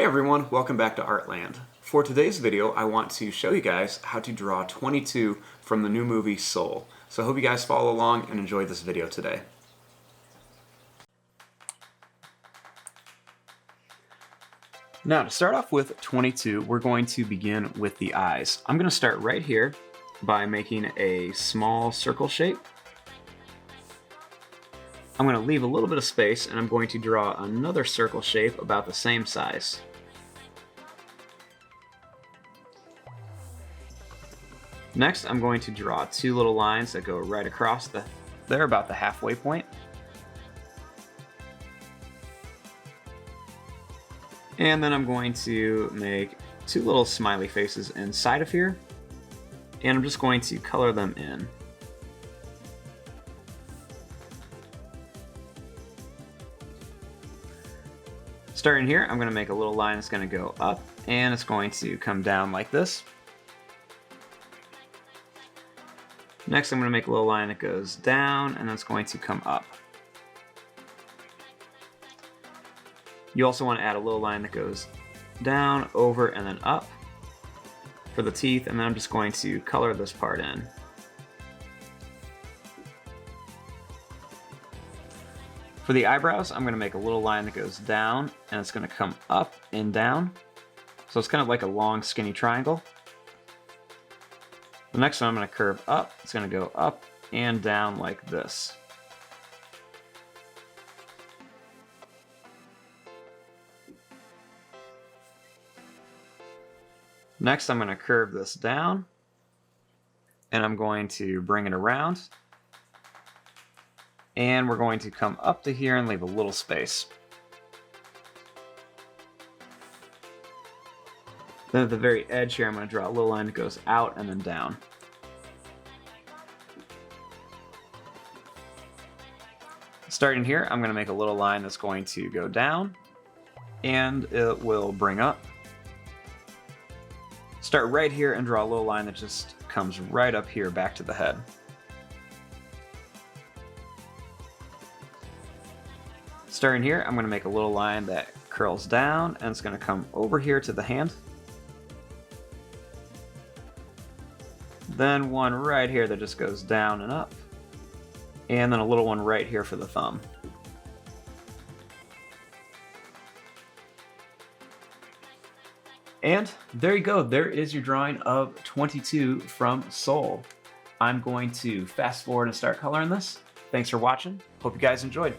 everyone, welcome back to Artland. For today's video, I want to show you guys how to draw 22 from the new movie Soul. So I hope you guys follow along and enjoy this video today. Now to start off with 22, we're going to begin with the eyes. I'm going to start right here by making a small circle shape. I'm going to leave a little bit of space and I'm going to draw another circle shape about the same size. Next, I'm going to draw two little lines that go right across there about the halfway point. And then I'm going to make two little smiley faces inside of here, and I'm just going to color them in. Starting here, I'm going to make a little line that's going to go up, and it's going to come down like this. Next, I'm going to make a little line that goes down, and that's going to come up. You also want to add a little line that goes down, over, and then up for the teeth, and then I'm just going to color this part in. For the eyebrows, I'm going to make a little line that goes down, and it's going to come up and down. So it's kind of like a long, skinny triangle. The next one I'm going to curve up. It's going to go up and down like this. Next, I'm going to curve this down, and I'm going to bring it around. And we're going to come up to here and leave a little space. Then at the very edge here, I'm going to draw a little line that goes out and then down. Starting here, I'm going to make a little line that's going to go down, and it will bring up. Start right here and draw a little line that just comes right up here back to the head. Starting here, I'm going to make a little line that curls down, and it's going to come over here to the hand. Then one right here that just goes down and up. And then a little one right here for the thumb. And there you go, there is your drawing of 22 from Soul. I'm going to fast forward and start coloring this. Thanks for watching. Hope you guys enjoyed.